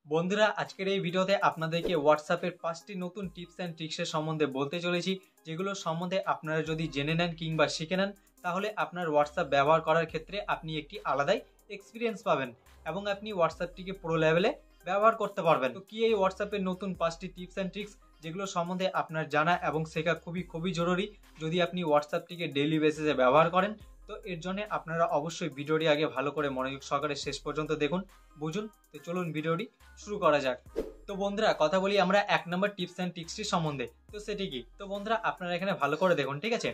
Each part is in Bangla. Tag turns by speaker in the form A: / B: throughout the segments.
A: বন্ধুরা আজকের এই ভিডিওতে আপনাদেরকে হোয়াটসঅ্যাপের 5টি নতুন টিপস অ্যান্ড ট্রিক্সের সম্বন্ধে বলতে চলেছি, যেগুলো সম্বন্ধে আপনারা যদি জেনে নেন কিংবা শিখে নেন তাহলে আপনার হোয়াটসঅ্যাপ ব্যবহার করার ক্ষেত্রে আপনি একটি আলাদাই এক্সপিরিয়েন্স পাবেন এবং আপনি হোয়াটসঅ্যাপটিকে প্রো লেভেলে ব্যবহার করতে পারবেন। তো কি এই হোয়াটসঅ্যাপের নতুন 5টি টিপস অ্যান্ড ট্রিক্স যেগুলো সম্বন্ধে আপনার জানা এবং শেখা খুবই জরুরি যদি আপনি হোয়াটসঅ্যাপটিকে ডেইলি বেসিসে ব্যবহার করেন। তো এর জন্য আপনারা অবশ্যই ভিডিওটি আগে ভালো করে মনোযোগ সহকারে শেষ পর্যন্ত দেখুন, বুঝুন। তো চলুন ভিডিওটি শুরু করা যাক। তো বন্ধুরা কথা বলি আমরা 1 নম্বর টিপস অ্যান্ড ট্রিক্সটির সম্বন্ধে। তো সেটি কি? তো বন্ধুরা আপনারা এখানে ভালো করে দেখুন, ঠিক আছে?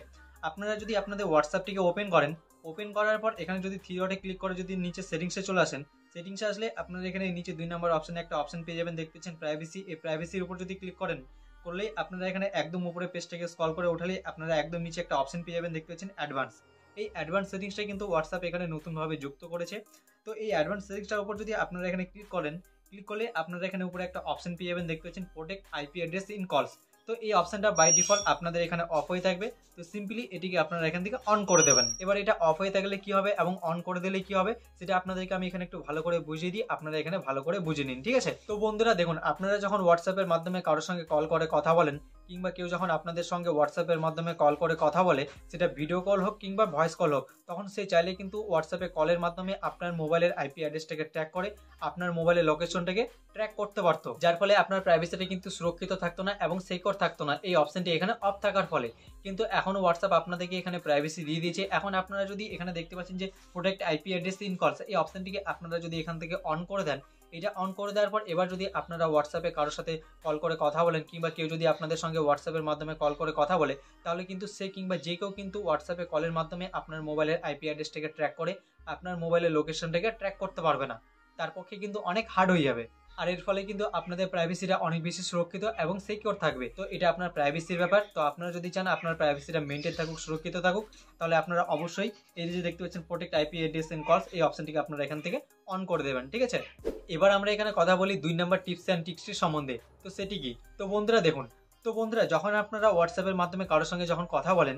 A: আপনারা যদি আপনাদের হোয়াটসঅ্যাপটিকে ওপেন করার পর এখানে যদি থ্রি ডটে ক্লিক করে যদি নিচে সেটিংসে চলে আসেন, সেটিংসে আসলে আপনারা এখানে নিচে 2 নম্বর অপশনে একটা অপশন পেয়ে যাবেন, দেখতে পাচ্ছেন প্রাইভেসি। এই প্রাইভেসির উপর যদি ক্লিক করলেই আপনারা এখানে একদম উপরে পেজটাকে স্ক্রল করে উঠালেই আপনারা একদম নিচে একটা অপশন পেয়ে যাবেন, দেখতে পাচ্ছেন অ্যাডভান্স। এই অ্যাডভান্স সেটিংসটা কিন্তু হোয়াটসঅ্যাপ এখানে নতুনভাবে যুক্ত করেছে। তো এই অ্যাডভান্স সেটিংসটার উপর যদি আপনারা এখানে ক্লিক করলে আপনারা এখানে উপরে একটা অপশন পেয়ে যাবেন, দেখতে পাচ্ছেন প্রোটেক্ট আইপি অ্যাড্রেস ইন কলস। তো এই অপশনটা বাই ডিফল্ট আপনাদের এখানে অফ হয়ে থাকবে। তো সিম্পলি এটিকে আপনারা এখান থেকে অন করে দেবেন। এবার এটা অফ হয়ে থাকলে কি হবে এবং অন করে দিলে কি হবে সেটা আপনাদেরকে আমি এখানে একটু ভালো করে বুঝিয়ে দিই, আপনারা এখানে ভালো করে বুঝে নিন, ঠিক আছে? তো বন্ধুরা দেখুন, আপনারা যখন হোয়াটসঅ্যাপের মাধ্যমে কারোর সঙ্গে কল করে কথা বলেন কিংবা কেউ যখন আপনাদের সঙ্গে হোয়াটসঅ্যাপের মাধ্যমে কল করে কথা বলে, সেটা ভিডিও কল হোক কিংবা ভয়েস কল হোক, তখন সে চাইলে কিন্তু হোয়াটসঅ্যাপে কলের মাধ্যমে আপনার মোবাইলের আইপি অ্যাড্রেসটাকে ট্র্যাক করে আপনার মোবাইলের লোকেশনটাকে ট্র্যাক করতে পারতো, যার ফলে আপনার প্রাইভেসিটা কিন্তু সুরক্ষিত থাকতো না এবং সিকিউর থাকতো না এই অপশনটি এখানে অফ থাকার ফলে। কিন্তু এখন হোয়াটসঅ্যাপ আপনাদেরকে এখানে প্রাইভেসি দিয়ে দিয়েছে। এখন আপনারা যদি এখানে দেখতে পাচ্ছেন যে প্রোটেক্ট আইপি অ্যাড্রেস ইন কলস, এই অপশনটিকে আপনারা যদি এখান থেকে অন করে দেন, এটা অন করে দেওয়ার পর এবার যদি আপনারা হোয়াটসঅ্যাপে কারোর সাথে কল করে কথা বলেন কিংবা কেউ যদি আপনাদের সঙ্গে হোয়াটসঅ্যাপের মাধ্যমে কল করে কথা বলে, তাহলে কিন্তু সে কিংবা যে কেউ কিন্তু হোয়াটসঅ্যাপে কলের মাধ্যমে আপনার মোবাইলের আইপি অ্যাড্রেসটাকে ট্র্যাক করে আপনার মোবাইলের লোকেশনটাকে ট্র্যাক করতে পারবে না। তার পক্ষে কিন্তু অনেক হার্ড হয়ে যাবে, আর এর ফলে কিন্তু আপনাদের প্রাইভেসিটা অনেক বেশি সুরক্ষিত এবং সিকিউর থাকবে। তো এটা আপনার প্রাইভেসির ব্যাপার। তো আপনারা যদি চান আপনার প্রাইভেসিটা মেনটেন থাকুক, সুরক্ষিত থাকুক, তাহলে আপনারা অবশ্যই এই যে দেখতে পাচ্ছেন প্রোটেক্ট আইপি অ্যাড্রেস ইন কলস, এই অপশনটিকে আপনারা এখান থেকে অন করে দেবেন, ঠিক আছে? এবার আমরা এখানে কথা বলি 2 নম্বর টিপস অ্যান্ড ট্রিক্সটির সম্বন্ধে। তো সেটি কি? তো বন্ধুরা দেখুন, যখন আপনারা হোয়াটসঅ্যাপের মাধ্যমে কারোর সঙ্গে যখন কথা বলেন,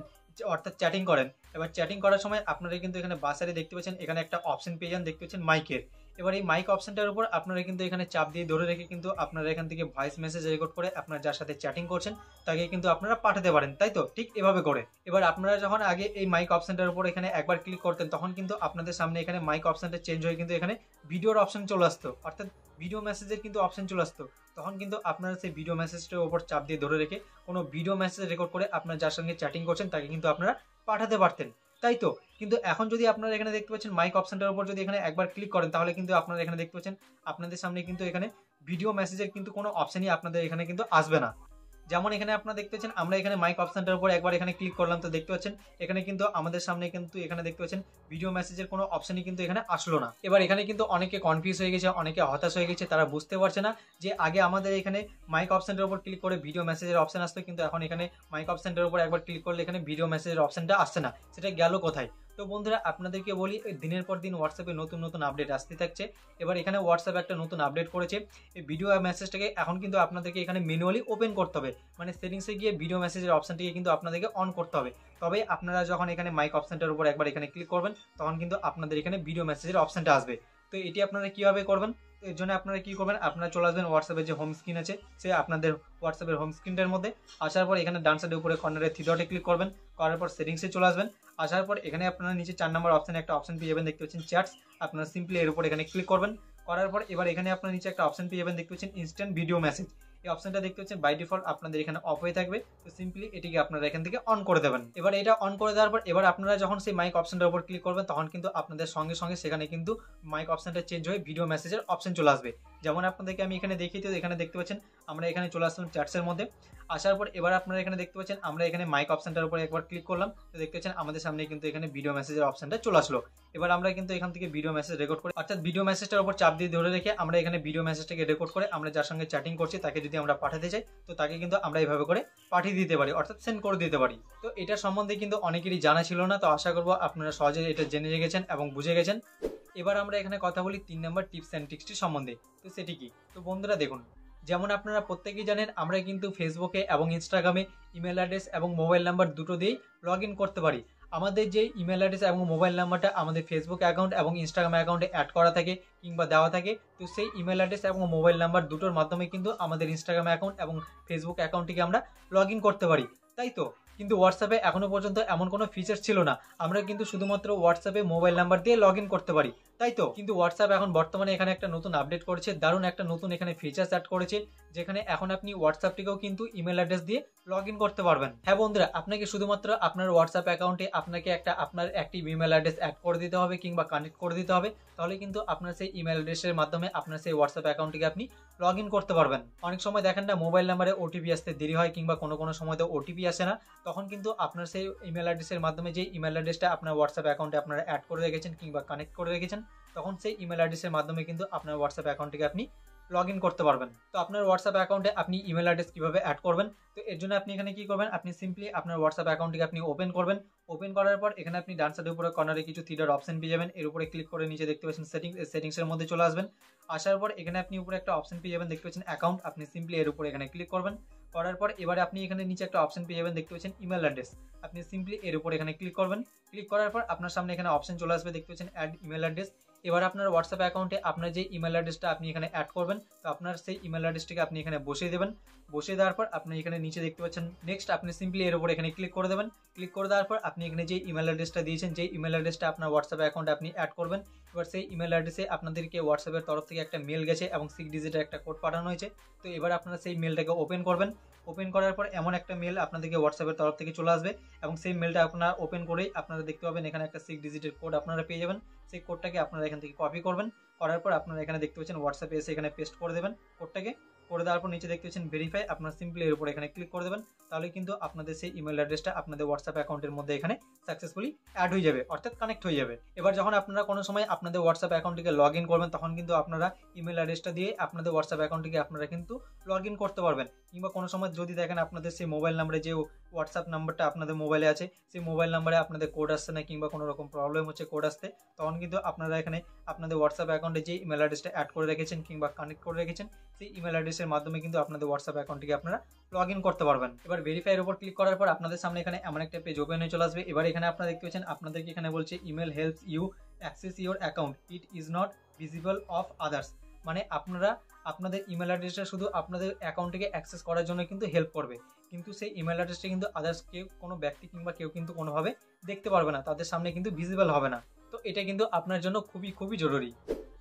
A: অর্থাৎ চ্যাটিং করেন, এবার চ্যাটিং করার সময় আপনারা কিন্তু এখানে বাসারে দেখতে পাচ্ছেন এখানে একটা অপশন পেয়ে যান, দেখতে পাচ্ছেন মাইকের। এবার এই মাইক অপশনটার উপর আপনারা কিন্তু এখানে চাপ দিয়ে ধরে রেখে কিন্তু আপনারা এখান থেকে ভয়েস মেসেজ রেকর্ড করে আপনার যার সাথে চ্যাটিং করছেন তাকে কিন্তু আপনারা পাঠাতে পারেন, তাই তো? ঠিক এভাবে করে এবার আপনারা যখন আগে এই মাইক অপশনটার উপর এখানে একবার ক্লিক করতেন, তখন কিন্তু আপনাদের সামনে এখানে মাইক অপশনটা চেঞ্জ হয়ে কিন্তু এখানে ভিডিওর অপশন চলে আসতো, অর্থাৎ ভিডিও মেসেজের কিন্তু অপশন চলে আসতো। তখন কিন্তু আপনারা সেই ভিডিও মেসেজটার উপর চাপ দিয়ে ধরে রেখে কোনো ভিডিও মেসেজ রেকর্ড করে আপনার যার সঙ্গে চ্যাটিং করছেন তাকে কিন্তু আপনারা পাঠাতে পারতেন, তাই তো? কিন্তু এখন যদি আপনারা এখানে দেখতে পাচ্ছেন মাইক অপশনটার উপর যদি এখানে একবার ক্লিক করেন, তাহলে কিন্তু আপনারা এখানে দেখতে পাচ্ছেন আপনাদের সামনে কিন্তু এখানে ভিডিও মেসেজের কিন্তু কোনো অপশনই আপনাদের এখানে কিন্তু আসবে না। যেমন এখানে আপনারা দেখতে পাচ্ছেন আমরা এখানে মাইক অপশনটার উপর একবার এখানে ক্লিক করলাম, তো দেখতে পাচ্ছেন এখানে কিন্তু আমাদের সামনে কিন্তু এখানে দেখতে পাচ্ছেন ভিডিও মেসেজের কোনো অপশনই কিন্তু এখানে আসলো না। এবার এখানে কিন্তু অনেকে কনফিউজ হয়ে গেছে, অনেকে হতাশ হয়ে গেছে, তারা বুঝতে পারছে না যে আগে আমাদের এখানে মাইক অপশনটার উপর ক্লিক করে ভিডিও মেসেজের অপশন আসতো, কিন্তু এখন এখানে মাইক অপশনটার উপর একবার ক্লিক করলে এখানে ভিডিও মেসেজের অপশনটা আসছে না, সেটা গেল কোথায়? তো বন্ধুরা আপনাদেরকে বলি, দিনের পর দিন হোয়াটসঅ্যাপে নতুন আপডেট আসতে থাকছে। এবার এখানে হোয়াটসঅ্যাপ একটা নতুন আপডেট করেছে, এই ভিডিও মেসেজটাকে এখন কিন্তু আপনাদেরকে এখানে ম্যানুয়ালি ওপেন করতে হবে, মানে সেটিংসে গিয়ে ভিডিও মেসেজের অপশনটিকে কিন্তু আপনাদেরকে অন করতে হবে। তবে আপনারা যখন এখানে মাইক অপশনটার উপর একবার এখানে ক্লিক করবেন, তখন কিন্তু আপনাদের এখানে ভিডিও মেসেজের অপশনটা আসবে। তো এটি আপনারা কীভাবে করবেন? এর জন্য আপনারা কী করবেন, আপনারা চলে আসবেন হোয়াটসঅ্যাপের যে হোম স্ক্রিন আছে, সে আপনাদের হোয়াটসঅ্যাপের হোম স্ক্রিনটার মধ্যে আসার পর এখানে ডান সাইডের উপরে কর্নারে থ্রি ডটে ক্লিক করবেন, করার পর সেটিংসে চলে আসবেন। আসার পর এখানে আপনারা নিচে 4 নম্বর অপশানে একটা অপশন পেয়ে যাবেন, দেখতে পাচ্ছেন চ্যাটস। আপনারা সিম্পলি এর উপর এখানে ক্লিক করবেন, করার পর এবার এখানে আপনার নিচে একটা অপশন পেয়ে যাবেন, দেখতে পাচ্ছেন ইনস্ট্যান্ট ভিডিও মেসেজ। এই অপশনটা দেখতে পাচ্ছেন বাই ডিফল্ট আপনাদের এখানে অফ হয়ে থাকবে। তো সিম্পলি এটিকে আপনারা এখান থেকে অন করে দেবেন। এবার এটা অন করে দেওয়ার পর এবার আপনারা যখন সেই মাইক অপশনটার উপর ক্লিক করবেন, তখন কিন্তু আপনাদের সঙ্গে সঙ্গে সেখানে কিন্তু মাইক অপশনটা চেঞ্জ হয়ে ভিডিও মেসেজের অপশন চলে আসবে। যেমন আপনাদেরকে আমি এখানে দেখিয়ে দিই, এখানে দেখতে পাচ্ছেন আমরা এখানে চলে আসলাম চ্যাটসের মধ্যে। আসার পর এবার আপনারা এখানে দেখতে পাচ্ছেন আমরা এখানে মাইক অপশনটার উপর একবার ক্লিক করলাম, তো দেখতে পাচ্ছেন আমাদের সামনে কিন্তু এখানে ভিডিও মেসেজের অপশনটা চলে আসলো। এবার আমরা কিন্তু এখান থেকে ভিডিও মেসেজ রেকর্ড করে, অর্থাৎ ভিডিও মেসেজটার উপর চাপ দিয়ে ধরে রেখে আমরা এখানে ভিডিও মেসেজটাকে রেকর্ড করে আমরা যার সঙ্গে চ্যাটিং করছি তাকে যদি আমরা পাঠাতে চাই, তো তাকে কিন্তু আমরা এইভাবে করে পাঠিয়ে দিতে পারি, অর্থাৎ সেন্ড করে দিতে পারি। তো এটা সম্বন্ধে কিন্তু অনেকেরই জানা ছিল না, তো আশা করবো আপনারা সহজে এটা জেনে গেছেন এবং বুঝে গেছেন। এবার আমরা এখানে কথা বলি 3 নম্বর টিপস অ্যান্ড ট্রিক্সটির সম্বন্ধে। তো সেটি কি? তো বন্ধুরা দেখুন, যেমন আপনারা প্রত্যেকেই জানেন আমরা কিন্তু ফেসবুকে এবং ইনস্টাগ্রামে ইমেল অ্যাড্রেস এবং মোবাইল নাম্বার দুটো দিয়েই লগ ইন করতে পারি। আমাদের যে ইমেল অ্যাড্রেস এবং মোবাইল নাম্বারটা আমাদের ফেসবুক অ্যাকাউন্ট এবং ইনস্টাগ্রাম অ্যাকাউন্টে অ্যাড করা থাকে কিংবা দেওয়া থাকে, তো সেই ইমেল অ্যাড্রেস এবং মোবাইল নাম্বার দুটোর মাধ্যমে কিন্তু আমাদের ইনস্টাগ্রাম অ্যাকাউন্ট এবং ফেসবুক অ্যাকাউন্টটিকে আমরা লগ ইন করতে পারি, তাই তো। কিন্তু হোয়াটসঅ্যাপে এখনো পর্যন্ত এমন কোনো ফিচার ছিল না, আমরা কিন্তু শুধুমাত্র হোয়াটসঅ্যাপে মোবাইল নাম্বার দিয়ে লগ ইন করতে পারি, তাই তো। কিন্তু হোয়াটসঅ্যাপ এখন বর্তমানে এখানে একটা নতুন আপডেট করেছে, দারুণ একটা নতুন এখানে ফিচার্স অ্যাড করেছে, যেখানে এখন আপনি হোয়াটসঅ্যাপটিকেও কিন্তু ইমেল অ্যাড্রেস দিয়ে লগ ইন করতে পারবেন। হ্যাঁ বন্ধুরা, আপনাকে শুধুমাত্র আপনার হোয়াটসঅ্যাপ অ্যাকাউন্টে আপনাকে আপনার অ্যাক্টিভ ইমেল অ্যাড্রেস অ্যাড করে দিতে হবে কিংবা কানেক্ট করে দিতে হবে, তাহলে কিন্তু আপনার সেই ইমেল অ্যাড্রেসের মাধ্যমে আপনার সেই হোয়াটসঅ্যাপ অ্যাকাউন্টটিকে আপনি লগ ইন করতে পারবেন। অনেক সময় দেখেন না, মোবাইল নাম্বারে ওটিপি আসতে দেরি হয় কিংবা কোনো সময় তো ওটিপি আসে না, তখন কিন্তু আপনার সেই ইমেল অ্যাড্রেসের মাধ্যমে যে ইমেল অ্যাড্রেসটা আপনার হোয়াটসঅ্যাপ অ্যাকাউন্টে আপনারা অ্যাড করে রেখেছেন কিংবা কানেক্ট করে রেখেছেন, তখন সেই ইমেল অ্যাড্রেসের মাধ্যমে কিন্তু আপনার হোয়াটসঅ্যাপ অ্যাকাউন্টটিকে আপনি লগ ইন করতে পারবেন। তো আপনার হোয়াটসঅ্যাপ অ্যাকাউন্টে আপনি ইমেল অ্যাড্রেস কীভাবে অ্যাড করবেন, তো এর জন্য আপনি এখানে কী করবেন, আপনি সিম্পলি আপনার হোয়াটসঅ্যাপ অ্যাকাউন্টটিকে আপনি ওপেন করবেন। ওপেন করার পর এখানে আপনি ডান সাইডের উপরে কর্নারে কিছু থ্রিডট অপশন পেয়ে যাবেন, এর উপরে ক্লিক করে নিচে দেখতে পাচ্ছেন সেটিংসের মধ্যে চলে আসবেন। আসার পর এখানে আপনি উপরে একটা অপশন পেয়ে যাবেন, দেখতে পাচ্ছেন অ্যাকাউন্ট, আপনি সিম্পলি এর উপরে এখানে ক্লিক করবেন। করার পর এবারে আপনি এখানে নিচে একটা অপশন পেয়ে যাবেন, দেখতে পাচ্ছেন ইমেল অ্যাড্রেস, আপনি সিম্পলি এর উপরে এখানে ক্লিক করবেন। ক্লিক করার পর আপনার সামনে এখানে অপশন চলে আসবে, দেখতে পাচ্ছেন অ্যাড ইমেল অ্যাড্রেস। এবার আপনার হোয়াটসঅ্যাপ অ্যাকাউন্টে আপনার যে ইমেল অ্যাড্রেসটা আপনি এখানে অ্যাড করবেন, তো আপনার সেই ইমেল অ্যাড্রেসটিকে আপনি এখানে বসিয়ে দেবেন। বসিয়ে দেওয়ার পর আপনি এখানে নিচে দেখতে পাচ্ছেন নেক্সট, আপনি সিম্পলি এর উপর এখানে ক্লিক করে দেবেন। ক্লিক করে দেওয়ার পর আপনি এখানে যে ইমেল অ্যাড্রেসটা দিয়েছেন, যে ইমেল অ্যাড্রেসটা আপনার হোয়াটসঅ্যাপ অ্যাকাউন্টে আপনি অ্যাড করবেন, এবার সেই ইমেল অ্যাড্রেসে আপনাদেরকে হোয়াটসঅ্যাপের তরফ থেকে একটা মেল গেছে এবং 6 ডিজিটের একটা কোড পাঠানো হয়েছে। তো এবার আপনারা সেই মেলটাকে ওপেন করবেন। ওপেন করার পর এমন একটা মেল আপনাদেরকে হোয়াটসঅ্যাপের তরফ থেকে চলে আসবে এবং সেই মেলটা আপনারা ওপেন করেই আপনারা দেখতে পাবেন এখানে একটা 6 ডিজিটের কোড আপনারা পেয়ে যাবেন। সেই কোডটাকে আপনারা এখান থেকে কপি করবেন, করার পর আপনারা এখানে দেখতে পাচ্ছেন হোয়াটসঅ্যাপে এসে এখানে পেস্ট করে দেবেন কোডটাকে। করে দেওয়ার পর নিচে দেখতে পাচ্ছেন ভেরিফাই, আপনার সিম্পলি এর উপর এখানে ক্লিক করে দেবেন, তাহলে কিন্তু আপনাদের সেই ইমেল অ্যাড্রেসটা আপনাদের হোয়াটসঅ্যাপ অ্যাকাউন্টের মধ্যে এখানে সাকসেসফুলি অ্যাড হয়ে যাবে, অর্থাৎ কানেক্ট হয়ে যাবে। এবার যখন আপনারা কোনো সময় আপনাদের হোয়াটসঅ্যাপ অ্যাকাউন্টটিকে লগ ইন করবেন, তখন কিন্তু আপনারা ইমেল অ্যাড্রেসটা দিয়ে আপনাদের হোয়াটসঅ্যাপ অ্যাকাউন্টটিকে আপনারা কিন্তু লগ ইন করতে পারবেন। কিংবা কোনো সময় যদি দেখেন আপনাদের সেই মোবাইল নাম্বারে যে হোয়াটসঅ্যাপ নাম্বারটা আপনাদের মোবাইলে আছে, সেই মোবাইল নাম্বারে আপনাদের কোড আসছে না কিংবা কোনো রকম প্রবলেম হচ্ছে কোড আসতে, তখন কিন্তু আপনারা এখানে আপনাদের হোয়াটসঅ্যাপ অ্যাকাউন্টে যে ইমেল অ্যাড্রেসটা অ্যাড করে রেখেছেন কিংবা কানেক্ট করে রেখেছেন, সেই ইমেল অ্যাড্রেসের মাধ্যমে কিন্তু আপনাদের হোয়াটসঅ্যাপ অ্যাকাউন্টটিকে আপনারা লগ ইন করতে পারবেন। এবার ভেরিফাইয়ের উপর ক্লিক করার পর আপনাদের সামনে এখানে এমন একটা পেজ ওপেন হয়ে চলে আসবে। এবার এখানে আপনারা দেখতে পাচ্ছেন আপনাদেরকে এখানে বলছে email helps you access your account, it is not visible of others. মানে আপনারা আপনাদের ইমেল অ্যাড্রেসটা শুধু আপনাদের অ্যাকাউন্টটিকে অ্যাক্সেস করার জন্য কিন্তু হেল্প করবে, কিন্তু সেই ইমেল অ্যাড্রেসটা কিন্তু আদার্স কেউ, কোনো ব্যক্তি কিংবা কেউ কিন্তু কোনোভাবে দেখতে পারবে না, তাদের সামনে কিন্তু ভিজিবল হবে না। তো এটা কিন্তু আপনার জন্য খুবই জরুরি।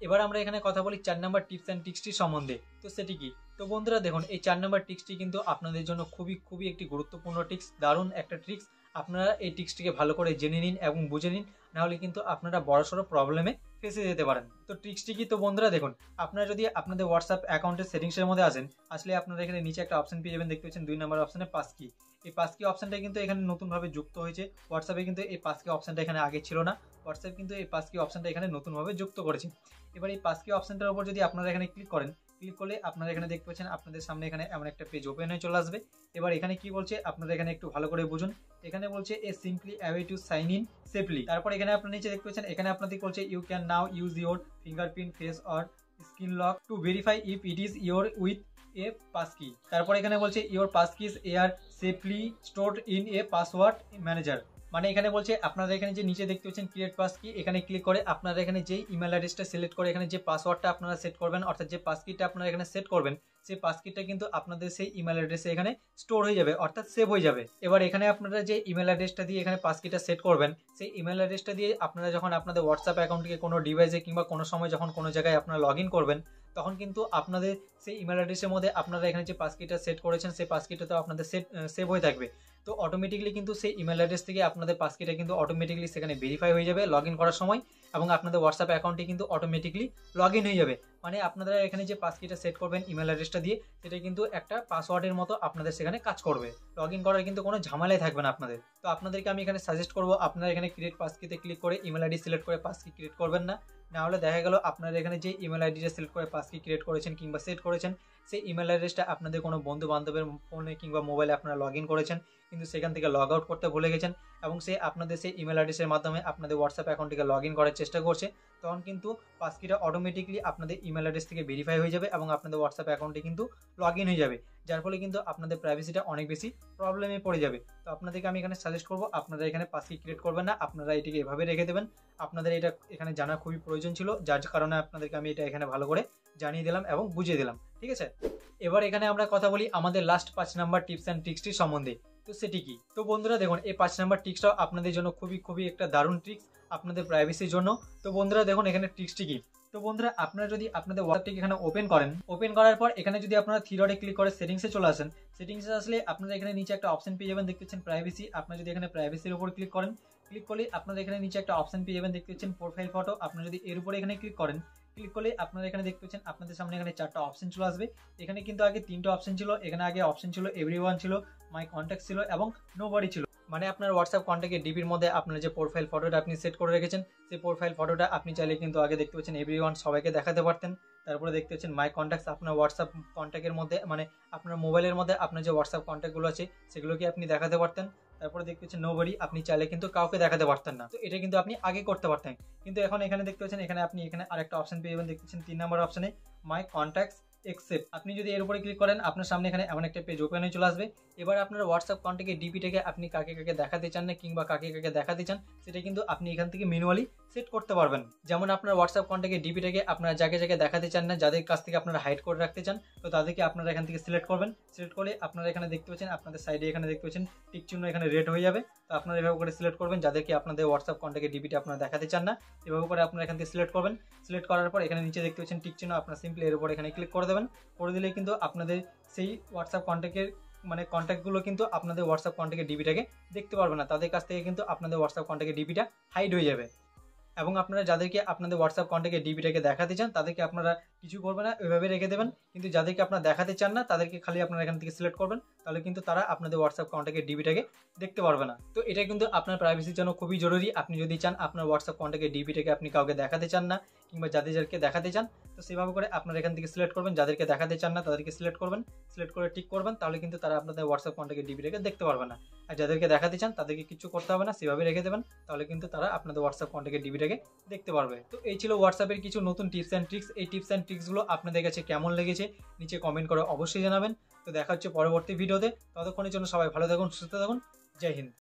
A: এবার আমরা এখানে কথা বলি 4 নম্বর টিপস অ্যান্ড ট্রিক্সটি সম্বন্ধে। তো সেটি কি? তো বন্ধুরা দেখুন, এই 4 নম্বর ট্রিক্সটি কিন্তু আপনাদের জন্য খুবই একটি গুরুত্বপূর্ণ ট্রিক্স, দারুণ একটা ট্রিক্স। আপনারা এই ট্রিক্সটিকে ভালো করে জেনে নিন এবং বুঝে নিন, নাহলে কিন্তু আপনারা বড়সড় প্রবলেমে ফেসে যেতে পারেন। তো ট্রিক্সটি কি? তো বন্ধুরা দেখুন, আপনারা যদি আপনাদের হোয়াটসঅ্যাপ অ্যাকাউন্টের সেটিংসের মধ্যে আসলে আপনারা এখানে নিচে একটা অপশন পেয়ে যাবেন, দেখতে পাচ্ছেন 2 নম্বর অপশনে পাস কি। এই পাস কি অপশনটা কিন্তু এখানে নতুনভাবে যুক্ত হয়েছে। হোয়াটসঅ্যাপে কিন্তু এই পাস কি অপশনটা এখানে আগে ছিল না, হোয়াটসঅ্যাপ কিন্তু এই পাস কি অপশনটা এখানে নতুনভাবে যুক্ত করেছে। এবার এই পাস কি অপশনটার উপর যদি আপনারা এখানে ক্লিক করেন, ক্লিক করলে আপনারা এখানে দেখতে পাচ্ছেন আপনাদের সামনে এখানে এমন একটা পেজ ওপেন হয়ে চলে আসবে। এবার এখানে কি বলছে আপনারা এখানে একটু ভালো করে বুঝুন। এখানে বলছে a simply away to sign in safely. তারপর এখানে আপনারা নিচে দেখতে পাচ্ছেন এখানে আপনাদের বলছে you can now use your fingerprint, face or screen lock to verify if it is your with a pass key. তারপর এখানে বলছে your pass keys are safely stored in a password manager. মানে এখানে বলছে আপনারা এখানে যে নিচে দেখতে পাচ্ছেন ক্রিয়েট পাস কি, এখানে ক্লিক করে আপনারা এখানে যেই ইমেল অ্যাড্রেসটা সিলেক্ট করে এখানে যে পাসওয়ার্ডটা আপনারা সেট করবেন, অর্থাৎ যে পাস কিটা আপনারা এখানে সেট করবেন, সেই পাস কিটা কিন্তু আপনাদের সেই ইমেল অ্যাড্রেসে এখানে স্টোর হয়ে যাবে, অর্থাৎ সেভ হয়ে যাবে। এবার এখানে আপনারা যে ইমেল অ্যাড্রেসটা দিয়ে এখানে পাস কিটা সেট করবেন, সেই ইমেল অ্যাড্রেসটা দিয়ে আপনারা যখন আপনাদের হোয়াটসঅ্যাপ অ্যাকাউন্টকে কোনো ডিভাইসে কিংবা কোনো সময় যখন কোনো জায়গায় আপনারা লগ ইন করবেন, তখন কিন্তু আপনাদের সেই ইমেল অ্যাড্রেসের মধ্যে আপনারা এখানে যে পাস কিটা সেট করেছেন, সেই পাস কিটা তো আপনাদের সেভ হয়ে থাকবে। তো অটোমেটিকলি কিন্তু সেই ইমেল অ্যাড্রেস থেকে আপনাদের পাস কিটা কিন্তু অটোমেটিকলি সেখানে ভেরিফাই হয়ে যাবে লগ ইন করার সময়, এবং আপনাদের হোয়াটসঅ্যাপ অ্যাকাউন্টে কিন্তু অটোমেটিকলি লগ ইন হয়ে যাবে। মানে আপনারা এখানে যে পাস কিটা সেট করবেন ইমেল অ্যাড্রেসটা দিয়ে, সেটা কিন্তু একটা পাসওয়ার্ডের মতো আপনাদের সেখানে কাজ করবে, লগ ইন করার কিন্তু কোনো ঝামেলাই থাকবে না আপনাদের। তো আপনাদেরকে আমি এখানে সাজেস্ট করবো আপনারা এখানে ক্রিয়েট পাস কিতে ক্লিক করে ইমেল আইডি সিলেক্ট করে পাস কি ক্রিয়েট করবেন না, নাহলে দেখা গেল আপনারা এখানে যে ইমেল আইডিটা সিলেক্ট করে পাস কি ক্রিয়েট করেছেন কিংবা সেট করেছেন, সেই ইমেল অ্যাড্রেসটা আপনাদের কোনো বন্ধু বান্ধবের ফোনে কিংবা মোবাইলে আপনারা লগ ইন করেছেন, কিন্তু সেখান থেকে লগ আউট করতে ভুলে গেছেন, এবং সে আপনাদের সেই ইমেল অ্যাড্রেসের মাধ্যমে আপনাদের হোয়াটসঅ্যাপ অ্যাকাউন্টটিকে লগ ইন করার চেষ্টা করছে, তখন কিন্তু পাসকিটা অটোমেটিকলি আপনাদের ইমেল অ্যাড্রেস থেকে ভেরিফাই হয়ে যাবে এবং আপনাদের হোয়াটসঅ্যাপ অ্যাকাউন্টে কিন্তু লগ ইন হয়ে যাবে, যার ফলে কিন্তু আপনাদের প্রাইভেসিটা অনেক বেশি প্রবলেমে পড়ে যাবে। তো আপনাদেরকে আমি এখানে সাজেস্ট করবো আপনারা এখানে পাসকি ক্রিয়েট করবেন না, আপনারা এটিকে এভাবে রেখে দেবেন। আপনাদের এটা এখানে জানা খুবই প্রয়োজন ছিল, যার কারণে আপনাদেরকে আমি এটা এখানে ভালো করে জানিয়ে দিলাম এবং বুঝিয়ে দিলাম। ঠিক আছে, এবার এখানে আমরা কথা বলি আমাদের লাস্ট 5 নাম্বার টিপস অ্যান্ড ট্রিক্সটির সম্বন্ধে। তো সেটি কি? তো বন্ধুরা দেখুন, এই 5 নাম্বার ট্রিক্সটাও আপনাদের জন্য খুবই একটা দারুণ ট্রিক্স আপনাদের প্রাইভেসির জন্য। তো বন্ধুরা দেখুন এখানে ট্রিক্সটি কি। তো বন্ধুরা আপনারা যদি আপনাদের হোয়াটসঅ্যাপটিকে এখানে ওপেন করার পর এখানে যদি আপনারা থ্রি ডটে ক্লিক করে সেটিংসে চলে আসেন, সেটিংসে আসলে আপনারা এখানে নিচে একটা অপশন পেয়ে যাবেন, দেখতে পাচ্ছেন প্রাইভেসি। আপনারা যদি এখানে প্রাইভেসির উপর ক্লিক করেন, ক্লিক করলে আপনারা এখানে নিচে একটা অপশন পেয়ে যাবেন, দেখতে পাচ্ছেন প্রোফাইল ফটো। আপনারা যদি এর উপরে এখানে ক্লিক করেন, ক্লিক করলে আপনারা এখানে দেখতে পাচ্ছেন আপনাদের সামনে এখানে 4টা অপশন চলে আসবে। এখানে কিন্তু আগে 3টা অপশন ছিল, এখানে আগে অপশন ছিল এভরিওয়ান ছিল, মাই কন্ট্যাক্ট ছিল এবং নোবডি ছিল। মানে আপনার হোয়াটসঅ্যাপ কন্ট্যাক্টে ডিপির মধ্যে আপনার যে প্রোফাইল ফটোটা আপনি সেট করে রেখেছেন, সেই প্রোফাইল ফটোটা আপনি চাইলে কিন্তু আগে দেখতে পাচ্ছেন এভরিওয়ান সবাইকে দেখাতে পারতেন। তারপরে দেখতে পাচ্ছেন মাই কন্ট্যাক্টস, আপনার হোয়াটসঅ্যাপ কন্ট্যাক্টের মধ্যে মানে আপনার মোবাইলের মধ্যে আপনার যে হোয়াটসঅ্যাপ কন্ট্যাক্টগুলো আছে সেগুলোকে আপনি দেখাতে পারতেন। তারপরে দেখতে পাচ্ছেন নোবডি, আপনি চাইলে কিন্তু কাউকে দেখাতে পারতেন না, তো এটা কিন্তু আপনি আগে করতে পারতেন। কিন্তু এখন এখানে দেখতে পাচ্ছেন এখানে আপনি এখানে আরেকটা অপশন পেয়ে যাবেন, দেখতে পাচ্ছেন 3 নম্বর অপশনে মাই কন্ট্যাক্টস এক্সেপ্ট। আপনি যদি এর উপরে ক্লিক করেন আপনার সামনে এখানে এমন একটা পেজ ওপেন হয়ে চলে আসবে। এবার আপনার হোয়াটসঅ্যাপ কন্ট্যাক্টে ডিপিটাকে আপনি কাকে কাকে দেখাতে চান না কিংবা কাকে কাকে দেখাতে চান সেটা কিন্তু আপনি এখান থেকে ম্যানুয়ালি সেট করতে পারবেন। যেমন আপনার হোয়াটসঅ্যাপ কন্ট্যাক্টে ডিপিটাকে আপনারা যাকে যাকে দেখাতে চান না, যাদের কাছ থেকে আপনারা হাইড করে রাখতে চান, তো তাদেরকে আপনারা এখান থেকে সিলেক্ট করবেন। সিলেক্ট করলে আপনারা এখানে দেখতে পাচ্ছেন আপনাদের সাইডে এখানে দেখতে পাচ্ছেন টিক চিহ্ন এখানে রেড হয়ে যাবে। তো আপনারা এভাবে করে সিলেক্ট করবেন যাদেরকে আপনাদের হোয়াটসঅ্যাপ কন্ট্যাক্টে ডিপিটা আপনারা দেখাতে চান না, এভাবে করে আপনারা এখান থেকে সিলেক্ট করবেন। সিলেক্ট করার পর এখানে নিচে দেখতে পাচ্ছেন টিক চিহ্ন, আপনারা সিম্পলি এর উপর এখানে ক্লিক করে দেবেন। করে দিলেই কিন্তু আপনাদের সেই হোয়াটসঅ্যাপ কন্ট্যাক্টের মানে কন্ট্যাক্টগুলো কিন্তু আপনাদের হোয়াটসঅ্যাপ কন্ট্যাক্টের ডিপিটাকে দেখতে পারবে না, তাদের কাছ থেকে কিন্তু আপনাদের হোয়াটসঅ্যাপ কন্ট্যাক্টের ডিপিটা হাইড হয়ে যাবে। এবং আপনারা যাদেরকে আপনাদের হোয়াটসঅ্যাপ কন্ট্যাক্টে ডিপিটাকে দেখাতে চান তাদেরকে আপনারা কিছু করবে না, ওইভাবে রেখে দেবেন। কিন্তু যাদেরকে আপনারা দেখাতে চান না তাদেরকে খালি আপনারা এখান থেকে সিলেক্ট করবেন, তাহলে কিন্তু তারা আপনাদের হোয়াটসঅ্যাপ কন্ট্যাক্টের ডিপিটাকে দেখতে পারবে না। তো এটা কিন্তু আপনার প্রাইভেসির জন্য খুবই জরুরি। আপনি যদি চান আপনার হোয়াটসঅ্যাপ কন্ট্যাক্টের ডিপিটাকে আপনি কাউকে দেখাতে চান না কিংবা যাদেরকে দেখাতে চান, তো সেভাবে করে আপনারা এখান থেকে সিলেক্ট করবেন, যাদেরকে দেখাতে চান না তাদেরকে সিলেক্ট করবেন, সিলেক্ট করে টিক করবেন, তাহলে কিন্তু তারা আপনাদের হোয়াটসঅ্যাপ কন্ট্যাক্টের ডিপিটাকে দেখতে পারবে না। আর যাদেরকে দেখাতে চান তাদেরকে কিছু করতে হবে না, সেভাবে রেখে দেবেন, তাহলে কিন্তু তারা আপনাদের হোয়াটসঅ্যাপ কন্ট্যাক্টের ডিপিটাকে দেখতে পারবে। তো এই ছিল হোয়াটসঅ্যাপের কিছু নতুন টিপস অ্যান্ড ট্রিক্স। এই টিপস অ্যান্ড ট্রিক্সগুলো আপনাদের কাছে কেমন লেগেছে নিচে কমেন্ট করে অবশ্যই জানাবেন। তো দেখা হচ্ছে পরবর্তী ভিডিওতে, ততক্ষণের জন্য সবাই ভালো থাকুন, সুস্থ থাকুন, জয় হিন্দ।